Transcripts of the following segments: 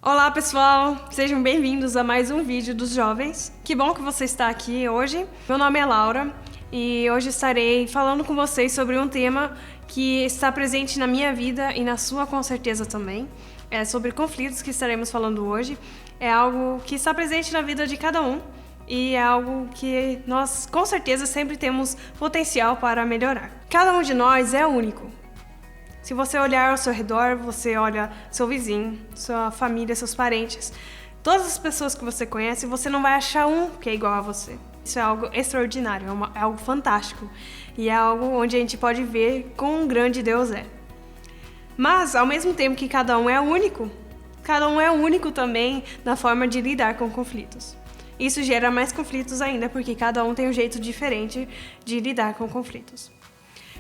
Olá pessoal, sejam bem-vindos a mais um vídeo dos jovens. Que bom que você está aqui hoje. Meu nome é Laura e hoje estarei falando com vocês sobre um tema que está presente na minha vida e na sua com certeza também. É sobre conflitos que estaremos falando hoje. É algo que está presente na vida de cada um e é algo que nós com certeza sempre temos potencial para melhorar. Cada um de nós é único. Se você olhar ao seu redor, você olha seu vizinho, sua família, seus parentes, todas as pessoas que você conhece, você não vai achar um que é igual a você. Isso é algo extraordinário, é algo fantástico e é algo onde a gente pode ver quão grande Deus é. Mas, ao mesmo tempo que cada um é único também na forma de lidar com conflitos. Isso gera mais conflitos ainda, porque cada um tem um jeito diferente de lidar com conflitos.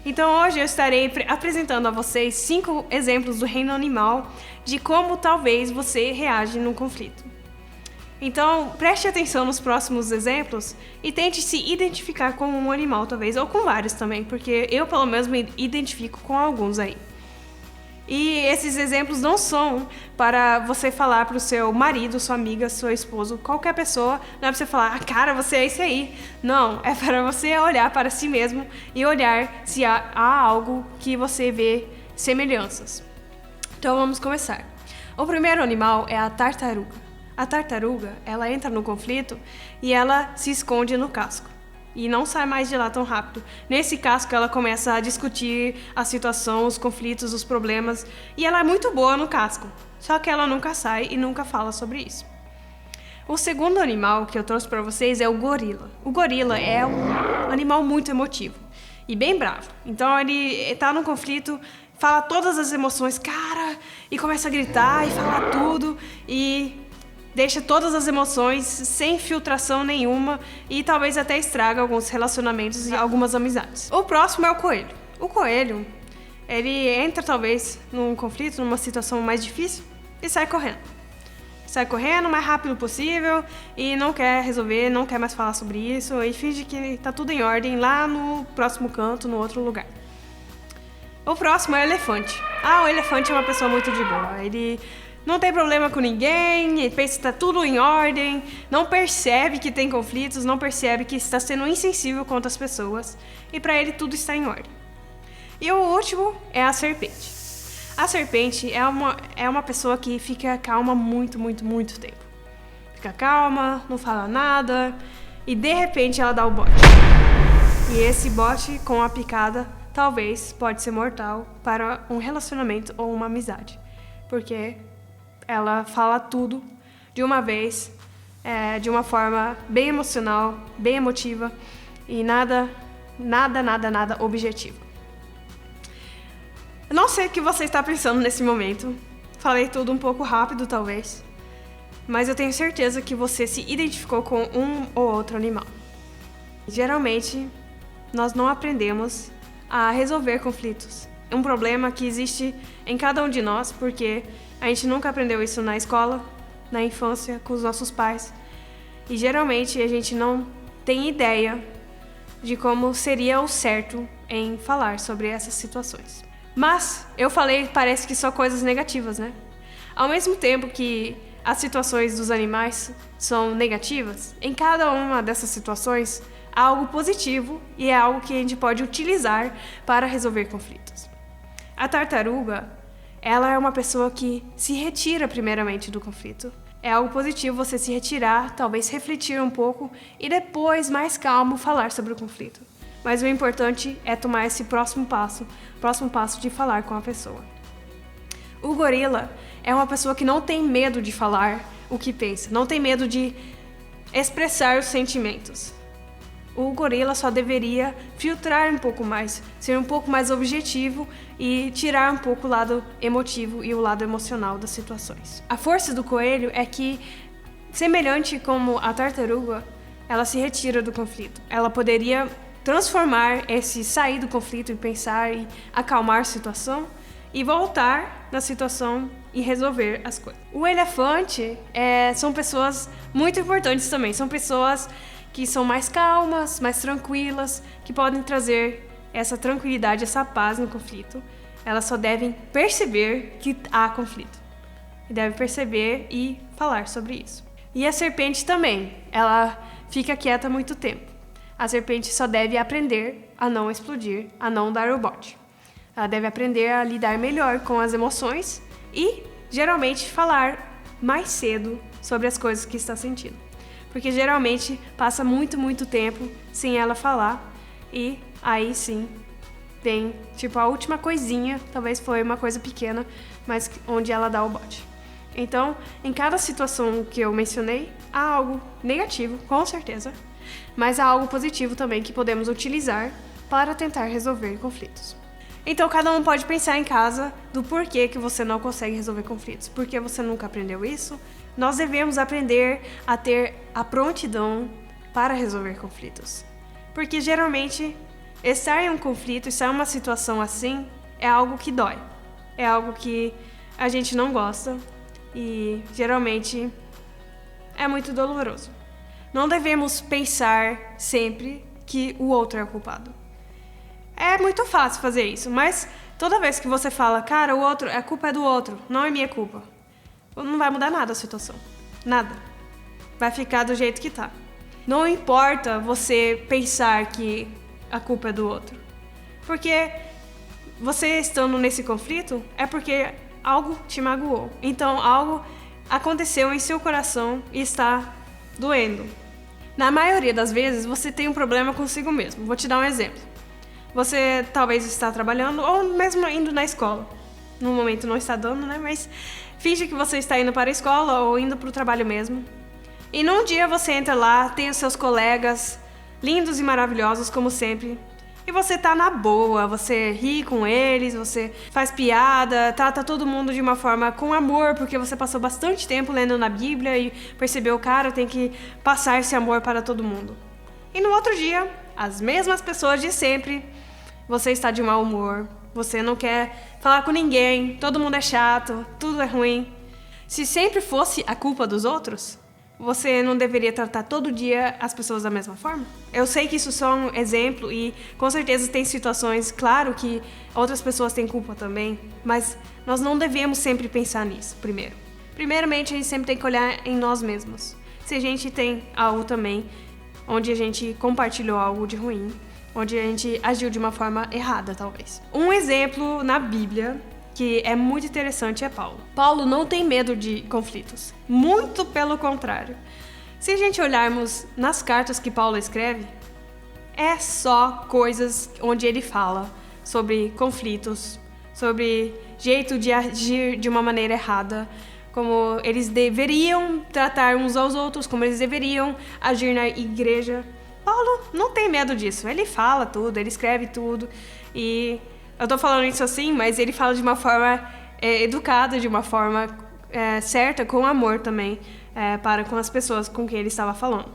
Então hoje eu estarei apresentando a vocês 5 exemplos do reino animal de como talvez você reage num conflito. Então preste atenção nos próximos exemplos e tente se identificar com um animal talvez, ou com vários também, porque eu pelo menos me identifico com alguns aí. E esses exemplos não são para você falar para o seu marido, sua amiga, seu esposo, qualquer pessoa, não é para você falar, cara, você é esse aí. Não, é para você olhar para si mesmo e olhar se há algo que você vê semelhanças. Então vamos começar. O primeiro animal é a tartaruga. A tartaruga, ela entra no conflito e ela se esconde no casco. E não sai mais de lá tão rápido. Nesse casco, ela começa a discutir a situação, os conflitos, os problemas. E ela é muito boa no casco. Só que ela nunca sai e nunca fala sobre isso. O segundo animal que eu trouxe para vocês é o gorila. O gorila é um animal muito emotivo e bem bravo. Então ele tá num conflito, fala todas as emoções, cara, e começa a gritar e falar tudo e deixa todas as emoções sem filtração nenhuma e talvez até estraga alguns relacionamentos e algumas amizades. O próximo é o coelho. O coelho, ele entra talvez num conflito, numa situação mais difícil e sai correndo. Sai correndo o mais rápido possível e não quer resolver, não quer mais falar sobre isso e finge que tá tudo em ordem lá no próximo canto, no outro lugar. O próximo é o elefante. O elefante é uma pessoa muito de boa. Ele não tem problema com ninguém, ele pensa que está tudo em ordem, não percebe que tem conflitos, não percebe que está sendo insensível contra as pessoas e para ele tudo está em ordem. E o último é a serpente. A serpente é uma pessoa que fica calma muito tempo. Fica calma, não fala nada e de repente ela dá o bote. E esse bote com a picada talvez pode ser mortal para um relacionamento ou uma amizade, porque ela fala tudo de uma vez, de uma forma bem emocional, bem emotiva e nada objetivo. Eu não sei o que você está pensando nesse momento. Falei tudo um pouco rápido, talvez. Mas eu tenho certeza que você se identificou com um ou outro animal. Geralmente, nós não aprendemos a resolver conflitos. É um problema que existe em cada um de nós, porque a gente nunca aprendeu isso na escola, na infância, com os nossos pais. E geralmente a gente não tem ideia de como seria o certo em falar sobre essas situações. Mas eu falei, parece que só coisas negativas, né? Ao mesmo tempo que as situações dos animais são negativas, em cada uma dessas situações há algo positivo e é algo que a gente pode utilizar para resolver conflitos. A tartaruga, ela é uma pessoa que se retira primeiramente do conflito. É algo positivo você se retirar, talvez refletir um pouco e depois, mais calmo, falar sobre o conflito. Mas o importante é tomar esse próximo passo de falar com a pessoa. O gorila é uma pessoa que não tem medo de falar o que pensa, não tem medo de expressar os sentimentos. O gorila só deveria filtrar um pouco mais, ser um pouco mais objetivo e tirar um pouco o lado emotivo e o lado emocional das situações. A força do coelho é que, semelhante como a tartaruga, ela se retira do conflito. Ela poderia transformar sair do conflito e pensar e acalmar a situação e voltar na situação e resolver as coisas. O elefante são pessoas muito importantes também, são pessoas que são mais calmas, mais tranquilas, que podem trazer essa tranquilidade, essa paz no conflito. Elas só devem perceber que há conflito. e deve perceber e falar sobre isso. E a serpente também, ela fica quieta muito tempo. A serpente só deve aprender a não explodir, a não dar o bote. Ela deve aprender a lidar melhor com as emoções e, geralmente, falar mais cedo sobre as coisas que está sentindo. Porque, geralmente, passa muito tempo sem ela falar e aí sim vem, a última coisinha, talvez foi uma coisa pequena, mas onde ela dá o bote. Então, em cada situação que eu mencionei, há algo negativo, com certeza, mas há algo positivo também que podemos utilizar para tentar resolver conflitos. Então, cada um pode pensar em casa do porquê que você não consegue resolver conflitos. Por que você nunca aprendeu isso? Nós devemos aprender a ter a prontidão para resolver conflitos. Porque, geralmente, estar em um conflito, estar em uma situação assim, é algo que dói. É algo que a gente não gosta e, geralmente, é muito doloroso. Não devemos pensar sempre que o outro é o culpado. É muito fácil fazer isso, mas toda vez que você fala, cara, a culpa é do outro, não é minha culpa, não vai mudar nada a situação. Nada. Vai ficar do jeito que tá. Não importa você pensar que a culpa é do outro. Porque você estando nesse conflito é porque algo te magoou. Então algo aconteceu em seu coração e está doendo. Na maioria das vezes você tem um problema consigo mesmo. Vou te dar um exemplo. Você talvez está trabalhando ou mesmo indo na escola. No momento não está dando, né? Mas finge que você está indo para a escola ou indo para o trabalho mesmo. E num dia você entra lá, tem os seus colegas lindos e maravilhosos como sempre. E você tá na boa, você ri com eles, você faz piada, trata todo mundo de uma forma com amor, porque você passou bastante tempo lendo na Bíblia e percebeu, cara, tem que passar esse amor para todo mundo. E no outro dia, as mesmas pessoas de sempre, você está de mau humor, você não quer falar com ninguém, todo mundo é chato, tudo é ruim. Se sempre fosse a culpa dos outros, você não deveria tratar todo dia as pessoas da mesma forma? Eu sei que isso é só um exemplo e com certeza tem situações, claro que outras pessoas têm culpa também, mas nós não devemos sempre pensar nisso, primeiro. Primeiramente, a gente sempre tem que olhar em nós mesmos. Se a gente tem algo também, onde a gente compartilhou algo de ruim, onde a gente agiu de uma forma errada, talvez. Um exemplo na Bíblia que é muito interessante é Paulo. Paulo não tem medo de conflitos, muito pelo contrário. Se a gente olharmos nas cartas que Paulo escreve, é só coisas onde ele fala sobre conflitos, sobre jeito de agir de uma maneira errada, como eles deveriam tratar uns aos outros, como eles deveriam agir na igreja. Paulo não tem medo disso, ele fala tudo, ele escreve tudo e eu tô falando isso assim, mas ele fala de uma forma educada, de uma forma certa, com amor também, para com as pessoas com quem ele estava falando.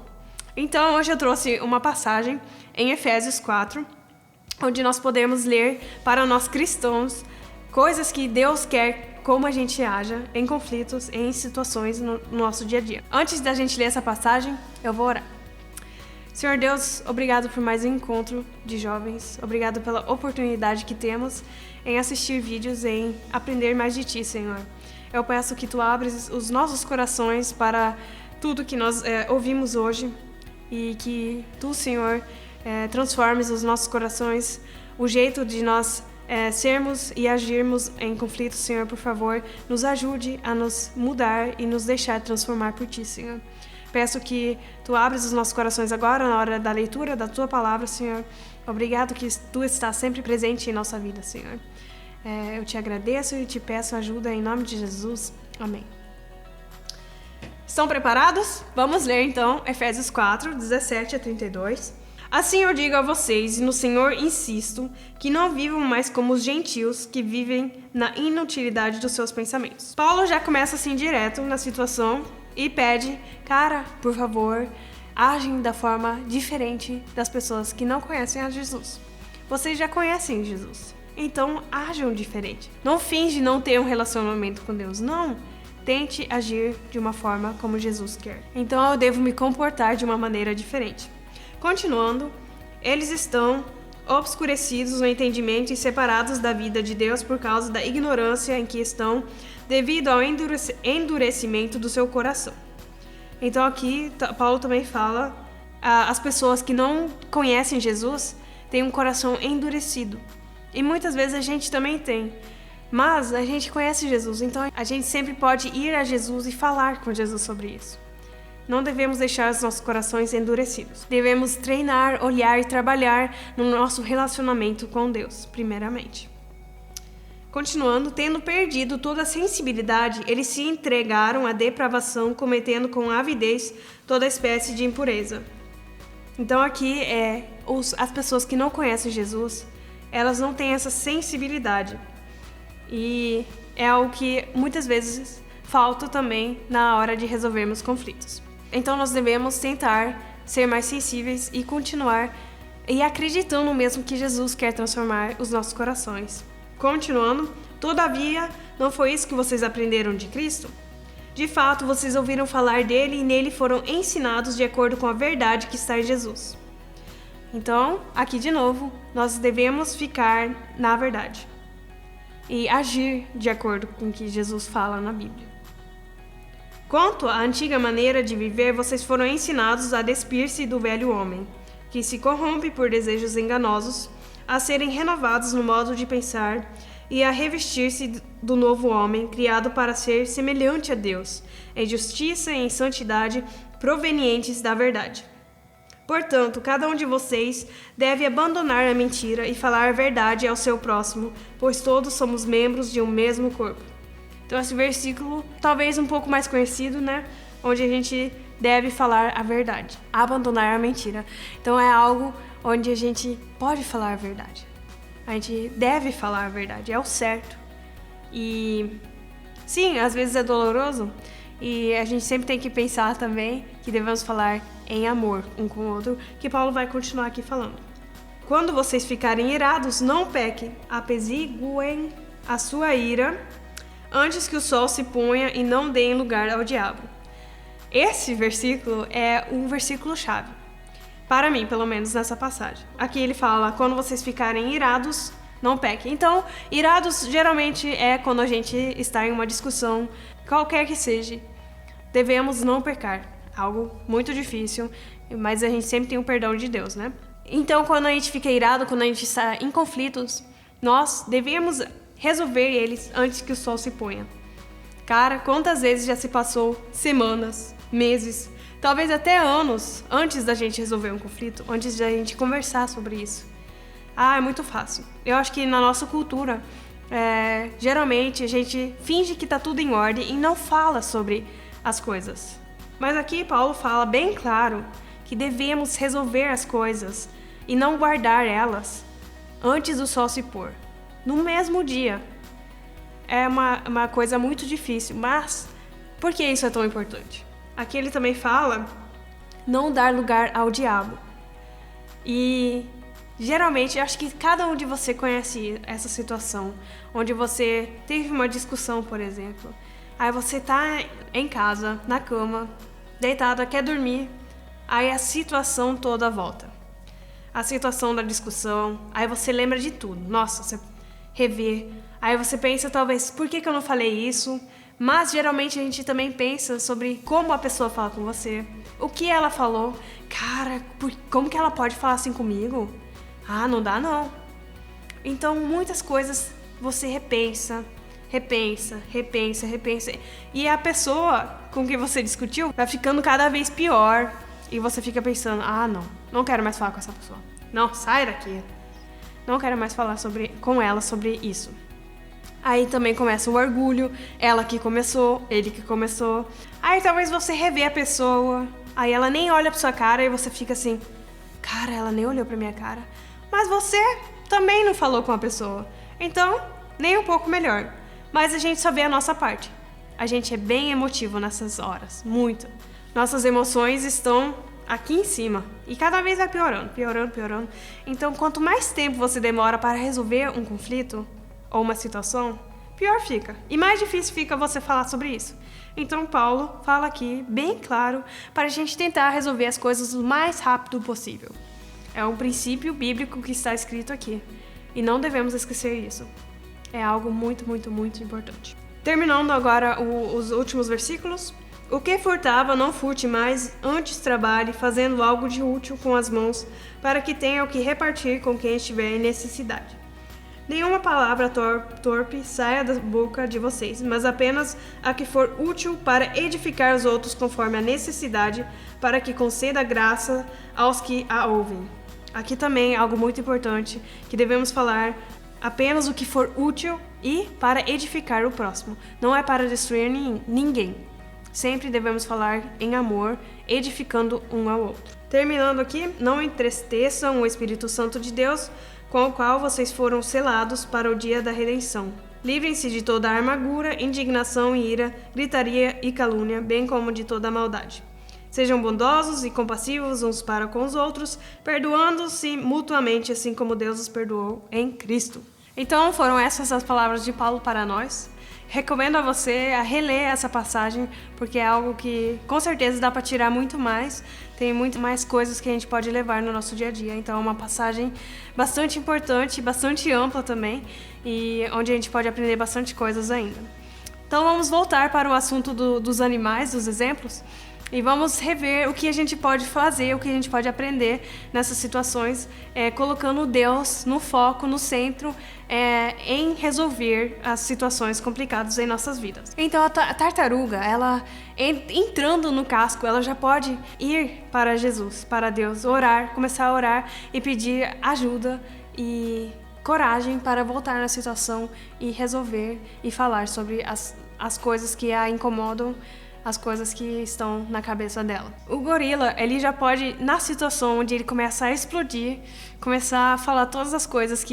Então, hoje eu trouxe uma passagem em Efésios 4, onde nós podemos ler para nós cristãos coisas que Deus quer como a gente haja em conflitos, em situações no nosso dia a dia. Antes da gente ler essa passagem, eu vou orar. Senhor Deus, obrigado por mais um encontro de jovens. Obrigado pela oportunidade que temos em assistir vídeos, em aprender mais de Ti, Senhor. Eu peço que Tu abres os nossos corações para tudo que nós ouvimos hoje e que Tu, Senhor, transformes os nossos corações, o jeito de nós sermos e agirmos em conflitos, Senhor, por favor, nos ajude a nos mudar e nos deixar transformar por Ti, Senhor. Peço que Tu abres os nossos corações agora, na hora da leitura da Tua palavra, Senhor. Obrigado que Tu estás sempre presente em nossa vida, Senhor. Eu Te agradeço e Te peço ajuda em nome de Jesus. Amém. Estão preparados? Vamos ler então Efésios 4, 17 a 32. Assim eu digo a vocês, e no Senhor insisto, que não vivam mais como os gentios que vivem na inutilidade dos seus pensamentos. Paulo já começa assim direto na situação e pede, cara, por favor, agem da forma diferente das pessoas que não conhecem a Jesus. Vocês já conhecem Jesus, então ajam diferente. Não finge não ter um relacionamento com Deus, não. Tente agir de uma forma como Jesus quer. Então eu devo me comportar de uma maneira diferente. Continuando, eles estão obscurecidos no entendimento e separados da vida de Deus por causa da ignorância em que estão, devido ao endurecimento do seu coração. Então aqui Paulo também fala, as pessoas que não conhecem Jesus têm um coração endurecido. E muitas vezes a gente também tem. Mas a gente conhece Jesus, então a gente sempre pode ir a Jesus e falar com Jesus sobre isso. Não devemos deixar os nossos corações endurecidos. Devemos treinar, olhar e trabalhar no nosso relacionamento com Deus, primeiramente. Continuando, tendo perdido toda a sensibilidade, eles se entregaram à depravação, cometendo com avidez toda espécie de impureza. Então aqui as pessoas que não conhecem Jesus, elas não têm essa sensibilidade. E é algo que muitas vezes falta também na hora de resolvermos conflitos. Então nós devemos tentar ser mais sensíveis e continuar e acreditando mesmo que Jesus quer transformar os nossos corações. Continuando, todavia, não foi isso que vocês aprenderam de Cristo? De fato, vocês ouviram falar dele e nele foram ensinados de acordo com a verdade que está em Jesus. Então, aqui de novo, nós devemos ficar na verdade e agir de acordo com o que Jesus fala na Bíblia. Quanto à antiga maneira de viver, vocês foram ensinados a despir-se do velho homem, que se corrompe por desejos enganosos, a serem renovados no modo de pensar e a revestir-se do novo homem, criado para ser semelhante a Deus, em justiça e em santidade provenientes da verdade. Portanto, cada um de vocês deve abandonar a mentira e falar a verdade ao seu próximo, pois todos somos membros de um mesmo corpo. Então esse versículo, talvez um pouco mais conhecido, né? Onde a gente deve falar a verdade, abandonar a mentira. Então é algo onde a gente pode falar a verdade. A gente deve falar a verdade, é o certo. E sim, às vezes é doloroso e a gente sempre tem que pensar também que devemos falar em amor um com o outro, que Paulo vai continuar aqui falando. Quando vocês ficarem irados, não pequem, apaziguem a sua ira antes que o sol se ponha e não deem lugar ao diabo. Esse versículo é um versículo-chave. Para mim, pelo menos nessa passagem. Aqui ele fala, quando vocês ficarem irados, não pequem. Então, irados geralmente é quando a gente está em uma discussão, qualquer que seja, devemos não pecar. Algo muito difícil, mas a gente sempre tem o perdão de Deus, né? Então, quando a gente fica irado, quando a gente está em conflitos, nós devemos resolver eles antes que o sol se ponha. Cara, quantas vezes já se passou semanas, meses, talvez até anos antes da gente resolver um conflito, antes da gente conversar sobre isso. É muito fácil. Eu acho que na nossa cultura, geralmente a gente finge que tá tudo em ordem e não fala sobre as coisas. Mas aqui Paulo fala bem claro que devemos resolver as coisas e não guardar elas antes do sol se pôr. No mesmo dia. É uma coisa muito difícil, mas por que isso é tão importante? Aqui ele também fala não dar lugar ao diabo. E geralmente, acho que cada um de vocês conhece essa situação, onde você teve uma discussão, por exemplo. Aí você tá em casa, na cama, deitado, quer dormir, aí a situação toda volta. A situação da discussão, aí você lembra de tudo. Nossa, você rever. Aí você pensa, talvez, por que eu não falei isso? Mas geralmente a gente também pensa sobre como a pessoa fala com você. O que ela falou. Cara, como que ela pode falar assim comigo? Não dá não. Então muitas coisas você repensa. E a pessoa com quem você discutiu vai ficando cada vez pior. E você fica pensando, não quero mais falar com essa pessoa. Não, sai daqui. Não quero mais falar com ela sobre isso. Aí também começa o orgulho, ela que começou, ele que começou. Aí talvez você revê a pessoa, aí ela nem olha pra sua cara e você fica assim, cara, ela nem olhou pra minha cara. Mas você também não falou com a pessoa, então nem um pouco melhor. Mas a gente só vê a nossa parte. A gente é bem emotivo nessas horas, muito. Nossas emoções estão aqui em cima e cada vez vai piorando. Então quanto mais tempo você demora para resolver um conflito, ou uma situação, pior fica. E mais difícil fica você falar sobre isso. Então Paulo fala aqui, bem claro, para a gente tentar resolver as coisas o mais rápido possível. É um princípio bíblico que está escrito aqui. E não devemos esquecer isso. É algo muito, muito, muito importante. Terminando agora os últimos versículos. O que furtava, não furte mais, antes trabalhe, fazendo algo de útil com as mãos, para que tenha o que repartir com quem estiver em necessidade. Nenhuma palavra torpe saia da boca de vocês, mas apenas a que for útil para edificar os outros conforme a necessidade, para que conceda graça aos que a ouvem. Aqui também algo muito importante, que devemos falar apenas o que for útil e para edificar o próximo. Não é para destruir ninguém. Sempre devemos falar em amor, edificando um ao outro. Terminando aqui, não entristeçam o Espírito Santo de Deus, com o qual vocês foram selados para o dia da redenção. Livrem-se de toda a amargura, indignação e ira, gritaria e calúnia, bem como de toda a maldade. Sejam bondosos e compassivos uns para com os outros, perdoando-se mutuamente, assim como Deus os perdoou em Cristo. Então, foram essas as palavras de Paulo para nós. Recomendo a você a reler essa passagem, porque é algo que com certeza dá para tirar muito mais. Tem muito mais coisas que a gente pode levar no nosso dia a dia. Então é uma passagem bastante importante, bastante ampla também, e onde a gente pode aprender bastante coisas ainda. Então vamos voltar para o assunto dos animais, dos exemplos, e vamos rever o que a gente pode fazer, o que a gente pode aprender nessas situações, colocando Deus no foco, no centro, em resolver as situações complicadas em nossas vidas. Então a tartaruga, ela entrando no casco, ela já pode ir para Jesus, para Deus, orar, começar a orar e pedir ajuda e coragem para voltar na situação e resolver e falar sobre as coisas que a incomodam, as coisas que estão na cabeça dela. O gorila, ele já pode, na situação onde ele começa a explodir, começar a falar todas as coisas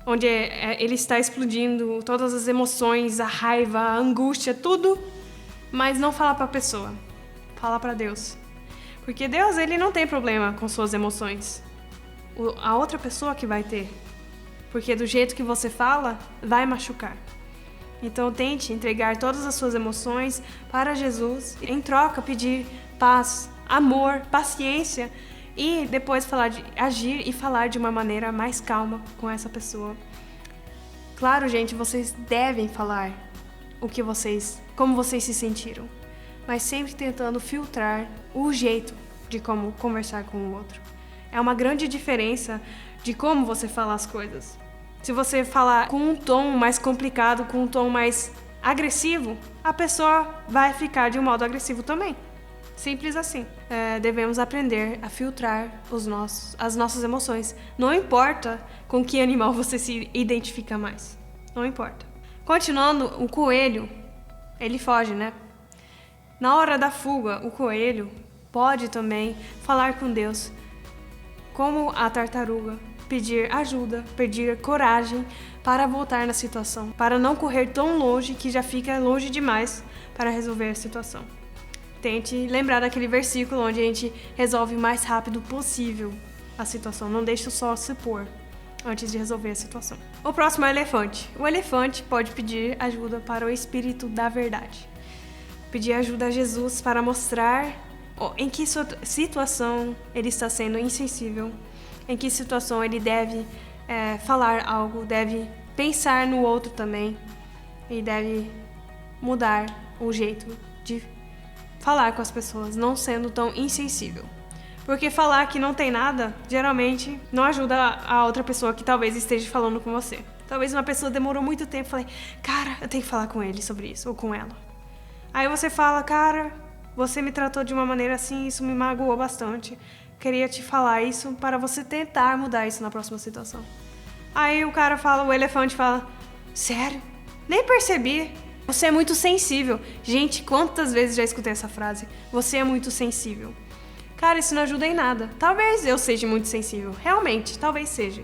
onde ele está explodindo, todas as emoções, a raiva, a angústia, tudo, mas não fala para a pessoa, fala para Deus. Porque Deus, ele não tem problema com suas emoções. A outra pessoa que vai ter. Porque do jeito que você fala, vai machucar. Então tente entregar todas as suas emoções para Jesus, em troca pedir paz, amor, paciência e depois agir e falar de uma maneira mais calma com essa pessoa. Claro, gente, vocês devem falar como vocês se sentiram, mas sempre tentando filtrar o jeito de como conversar com o outro. É uma grande diferença de como você fala as coisas. Se você falar com um tom mais complicado, com um tom mais agressivo, a pessoa vai ficar de um modo agressivo também. Simples assim. Devemos aprender a filtrar as nossas emoções. Não importa com que animal você se identifica mais. Não importa. Continuando, o coelho, ele foge, né? Na hora da fuga, o coelho pode também falar com Deus, como a tartaruga. Pedir ajuda, pedir coragem para voltar na situação, para não correr tão longe que já fica longe demais para resolver a situação. Tente lembrar daquele versículo onde a gente resolve o mais rápido possível a situação, não deixe só se pôr antes de resolver a situação. O próximo é o elefante. O elefante pode pedir ajuda para o Espírito da Verdade. Pedir ajuda a Jesus para mostrar em que situação ele está sendo insensível, em que situação ele deve falar algo, deve pensar no outro também e deve mudar o jeito de falar com as pessoas, não sendo tão insensível. Porque falar que não tem nada, geralmente, não ajuda a outra pessoa que talvez esteja falando com você. Talvez uma pessoa demorou muito tempo e falei, cara, eu tenho que falar com ele sobre isso, ou com ela. Aí você fala, cara, você me tratou de uma maneira assim, isso me magoou bastante. Queria te falar isso para você tentar mudar isso na próxima situação. Aí o elefante fala, sério? Nem percebi. Você é muito sensível. Gente, quantas vezes já escutei essa frase? Você é muito sensível. Cara, isso não ajuda em nada. Talvez eu seja muito sensível. Realmente, talvez seja.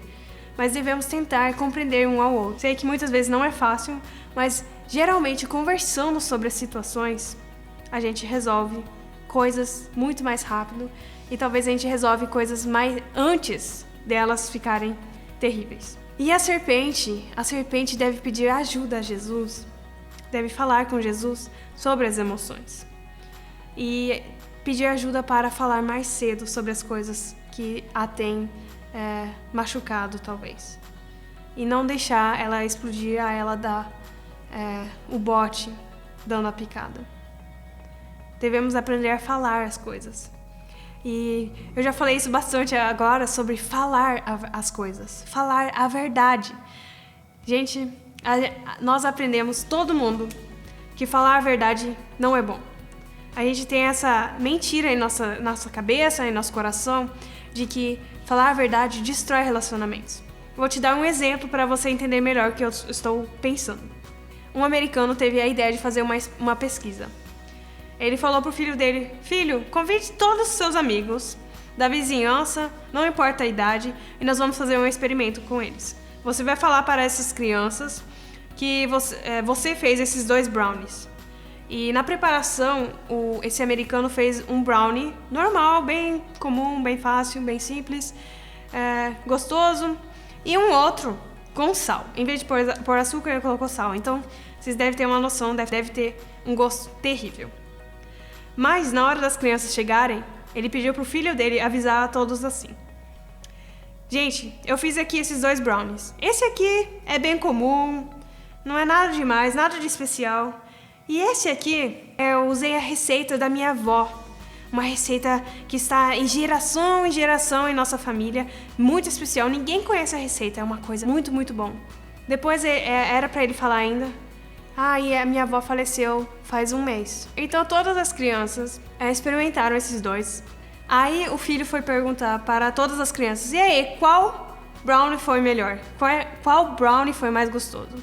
Mas devemos tentar compreender um ao outro. Sei que muitas vezes não é fácil, mas geralmente conversando sobre as situações, a gente resolve coisas muito mais rápido. E talvez a gente resolve coisas mais antes delas ficarem terríveis. E a serpente deve pedir ajuda a Jesus, deve falar com Jesus sobre as emoções. E pedir ajuda para falar mais cedo sobre as coisas que a tem machucado, talvez. E não deixar ela explodir, a ela dar o bote dando a picada. Devemos aprender a falar as coisas. E eu já falei isso bastante agora sobre falar as coisas, falar a verdade. Gente, nós aprendemos, todo mundo, que falar a verdade não é bom. A gente tem essa mentira em nossa cabeça, em nosso coração, de que falar a verdade destrói relacionamentos. Vou te dar um exemplo para você entender melhor o que eu estou pensando. Um americano teve a ideia de fazer uma pesquisa. Ele falou pro filho dele: filho, convide todos os seus amigos da vizinhança, não importa a idade, e nós vamos fazer um experimento com eles. Você vai falar para essas crianças que você fez esses 2 brownies. E na preparação, esse americano fez um brownie normal, bem comum, bem fácil, bem simples, gostoso, e um outro com sal. Em vez de pôr açúcar, ele colocou sal. Então, vocês devem ter uma noção, deve ter um gosto terrível. Mas, na hora das crianças chegarem, ele pediu pro filho dele avisar a todos assim: gente, eu fiz aqui esses 2 brownies. Esse aqui é bem comum, não é nada demais, nada de especial. E esse aqui, eu usei a receita da minha avó. Uma receita que está em geração em nossa família, muito especial. Ninguém conhece a receita, é uma coisa muito, muito bom. Depois era pra ele falar ainda: e a minha avó faleceu faz 1 mês. Então todas as crianças experimentaram esses 2. Aí o filho foi perguntar para todas as crianças: e aí, qual brownie foi melhor? Qual brownie foi mais gostoso?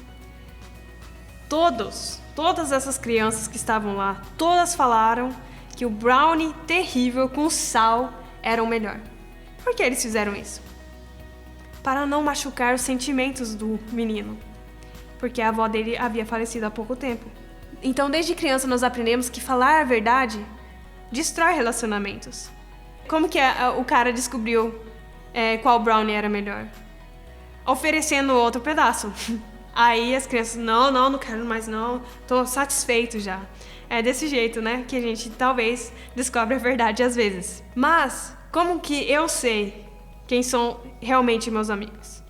Todas essas crianças que estavam lá, todas falaram que o brownie terrível com sal era o melhor. Por que eles fizeram isso? Para não machucar os sentimentos do menino, porque a avó dele havia falecido há pouco tempo. Então, desde criança, nós aprendemos que falar a verdade destrói relacionamentos. Como que o cara descobriu qual brownie era melhor? Oferecendo outro pedaço. Aí as crianças: não quero mais não, tô satisfeito já. É desse jeito, né, que a gente talvez descobre a verdade às vezes. Mas, como que eu sei quem são realmente meus amigos?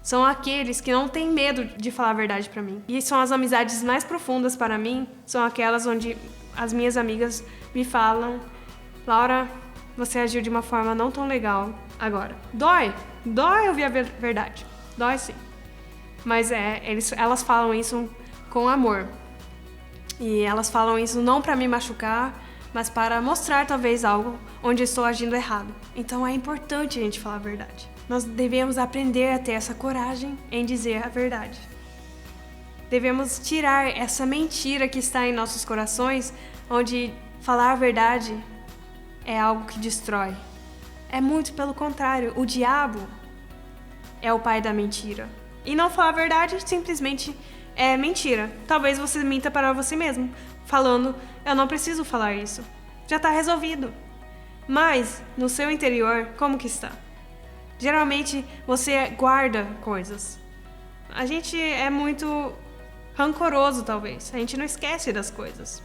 São aqueles que não têm medo de falar a verdade pra mim. E são as amizades mais profundas para mim, são aquelas onde as minhas amigas me falam: Laura, você agiu de uma forma não tão legal agora. Dói ouvir a verdade, dói sim. Mas elas falam isso com amor. E elas falam isso não para me machucar, mas para mostrar talvez algo onde estou agindo errado. Então é importante a gente falar a verdade. Nós devemos aprender a ter essa coragem em dizer a verdade. Devemos tirar essa mentira que está em nossos corações, onde falar a verdade é algo que destrói. É muito pelo contrário, o diabo é o pai da mentira. E não falar a verdade simplesmente é mentira. Talvez você minta para você mesmo, falando: eu não preciso falar isso, já está resolvido. Mas, no seu interior, como que está? Geralmente, você guarda coisas. A gente é muito rancoroso, talvez. A gente não esquece das coisas.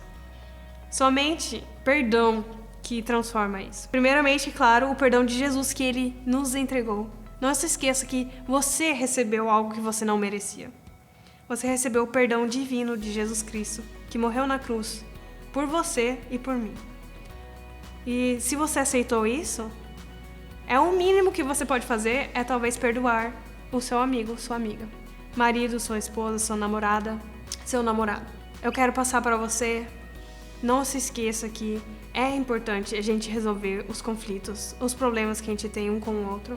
Somente perdão que transforma isso. Primeiramente, claro, o perdão de Jesus que Ele nos entregou. Não se esqueça que você recebeu algo que você não merecia. Você recebeu o perdão divino de Jesus Cristo, que morreu na cruz por você e por mim. E se você aceitou isso, o mínimo que você pode fazer é talvez perdoar o seu amigo, sua amiga, marido, sua esposa, sua namorada, seu namorado. Eu quero passar para você: não se esqueça que é importante a gente resolver os conflitos, os problemas que a gente tem um com o outro.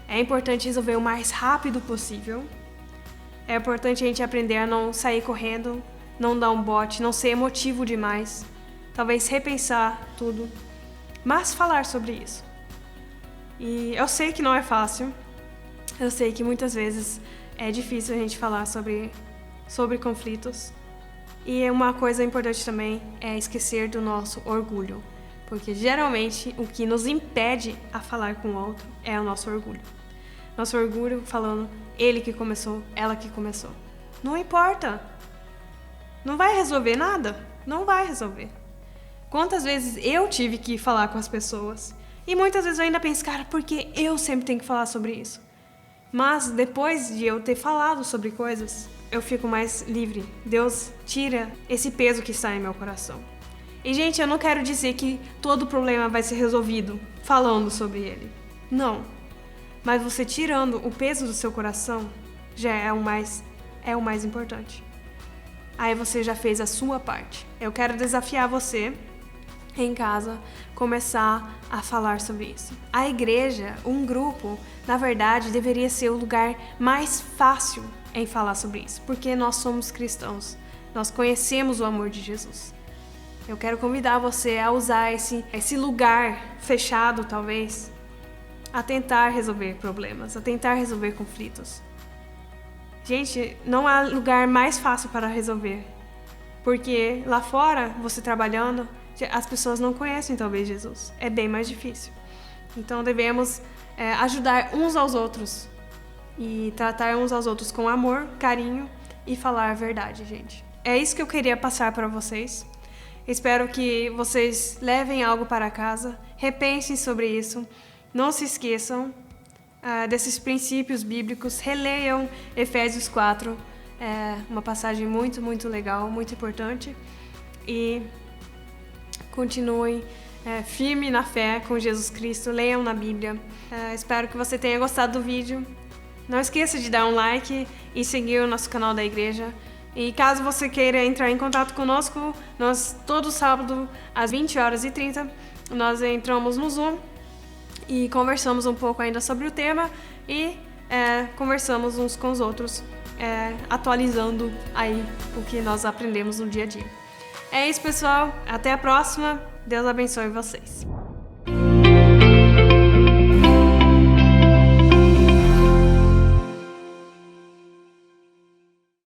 É importante resolver o mais rápido possível. É importante a gente aprender a não sair correndo, não dar um bote, não ser emotivo demais. Talvez repensar tudo, mas falar sobre isso. E eu sei que não é fácil. Eu sei que muitas vezes é difícil a gente falar sobre conflitos. E uma coisa importante também é esquecer do nosso orgulho. Porque geralmente o que nos impede a falar com o outro é o nosso orgulho. Nosso orgulho falando: ele que começou, ela que começou. Não importa. Não vai resolver nada. Não vai resolver. Quantas vezes eu tive que falar com as pessoas E muitas vezes eu ainda penso, cara, por que eu sempre tenho que falar sobre isso? Mas depois de eu ter falado sobre coisas, eu fico mais livre. Deus tira esse peso que está em meu coração. E, gente, eu não quero dizer que todo problema vai ser resolvido falando sobre ele. Não. Mas você tirando o peso do seu coração já é o mais importante. Aí você já fez a sua parte. Eu quero desafiar você em casa começar a falar sobre isso. A igreja, um grupo, na verdade, deveria ser o lugar mais fácil em falar sobre isso, porque nós somos cristãos. Nós conhecemos o amor de Jesus. Eu quero convidar você a usar esse lugar fechado, talvez, a tentar resolver problemas, a tentar resolver conflitos. Gente, não há lugar mais fácil para resolver, porque lá fora, você trabalhando, as pessoas não conhecem talvez Jesus. É bem mais difícil. Então devemos ajudar uns aos outros e tratar uns aos outros com amor, carinho e falar a verdade, gente. É isso que eu queria passar para vocês. Espero que vocês levem algo para casa, repensem sobre isso, não se esqueçam desses princípios bíblicos, releiam Efésios 4, uma passagem muito, muito legal, muito importante, e continuem firme na fé com Jesus Cristo, leiam na Bíblia. Espero que você tenha gostado do vídeo. Não esqueça de dar um like e seguir o nosso canal da igreja. E caso você queira entrar em contato conosco, nós todo sábado às 20h30 nós entramos no Zoom e conversamos um pouco ainda sobre o tema e conversamos uns com os outros, atualizando aí o que nós aprendemos no dia a dia. É isso, pessoal. Até a próxima. Deus abençoe vocês.